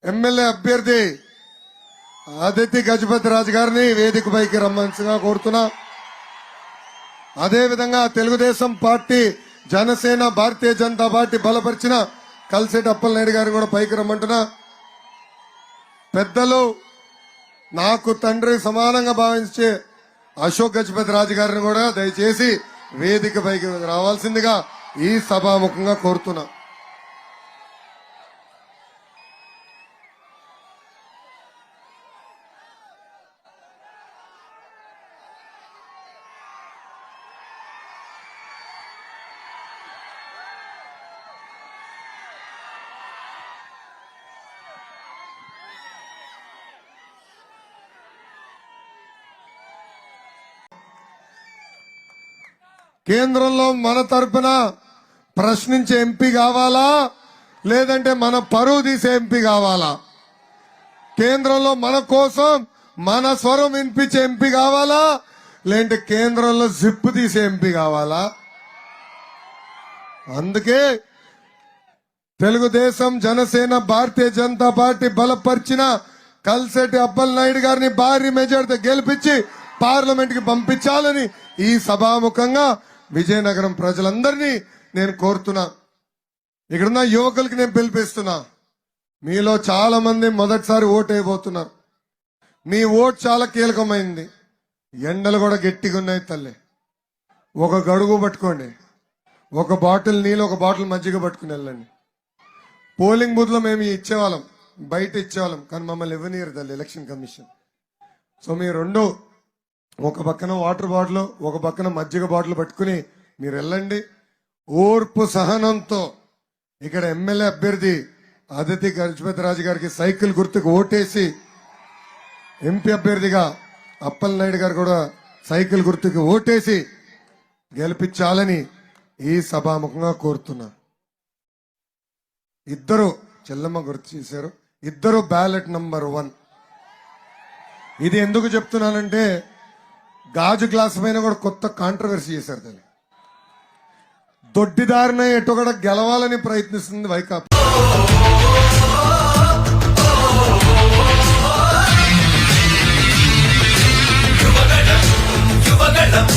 MLA అభ్యర్థి ఆదిత్య గజపతి రాజు గారిని వేదికపైకి రమ్మనిగా కోరుతున్నా. అదేవిధంగా తెలుగుదేశం పార్టీ, జనసేన, భారతీయ జనతా పార్టీ బలపరిచిన కలిసేటి అప్పలనాయుడు గారిని కూడా పైకి రమ్మంటున్నా. పెద్దలు, నాకు తండ్రి సమానంగా భావించే అశోక్ గజపతి రాజు గారిని కూడా దయచేసి వేదిక పైకి రావాల్సిందిగా ఈ సభాముఖంగా కోరుతున్నా. కేంద్రంలో మన తరపున ప్రశ్నించే ఎంపీ కావాలా, లేదంటే మన పరువు తీసే ఎంపీ కావాలా? కేంద్రంలో మన కోసం మన స్వరం వినిపించే ఎంపీ కావాలా, లేదంటే కేంద్రంలో జిప్పు తీసే ఎంపీ కావాలా? అందుకే తెలుగుదేశం, జనసేన, భారతీయ జనతా పార్టీ బలపరిచిన కలిసేటి అప్పలనాయుడు గారిని భారీ మెజార్టీతో గెలిపించి పార్లమెంట్ కి పంపించాలని ఈ సభాముఖంగా విజయనగరం ప్రజలందరినీ నేను కోరుతున్నా. ఇక్కడున్న యువకులకి నేను పిలిపిస్తున్నా. మీలో చాలా మంది మొదటిసారి ఓటు వేయబోతున్నారు. మీ ఓటు చాలా కీలకమైంది. ఎండలు కూడా గట్టిగా ఉన్నాయి తల్లి. ఒక గడుగు పట్టుకోండి, ఒక బాటిల్ నీళ్ళు, ఒక బాటిల్ మజ్జిగ పట్టుకుని వెళ్ళండి. పోలింగ్ బూత్ లో మేము ఇచ్చేవాళ్ళం, బయట ఇచ్చేవాళ్ళం, కానీ మమ్మల్ని ఇవ్వనీయరు తల్లి ఎలక్షన్ కమిషన్. సో మీరు రెండు, ఒక పక్కన వాటర్ బాటిల్, ఒక పక్కన మజ్జిగ బాటిల్ పట్టుకుని మీరు వెళ్ళండి. ఓర్పు సహనంతో ఇక్కడ ఎమ్మెల్యే అభ్యర్థి ఆదిత్య గజపతి రాజు గారికి సైకిల్ గుర్తుకు ఓటేసి, ఎంపీ అభ్యర్థిగా అప్పలనాయుడు గారు కూడా సైకిల్ గుర్తుకు ఓటేసి గెలిపించాలని ఈ సభాముఖంగా కోరుతున్నా. ఇద్దరు చెల్లమ్మ గుర్తు చేశారు, ఇద్దరు బ్యాలెట్ నంబర్ 1. ఇది ఎందుకు చెప్తున్నానంటే, గాజు గ్లాస్ పైన కూడా కొత్త కాంట్రవర్సీ చేశారు దాన్ని. దొడ్డిదారిన ఎటు కూడా గెలవాలని ప్రయత్నిస్తుంది వైకాపా. యువగణం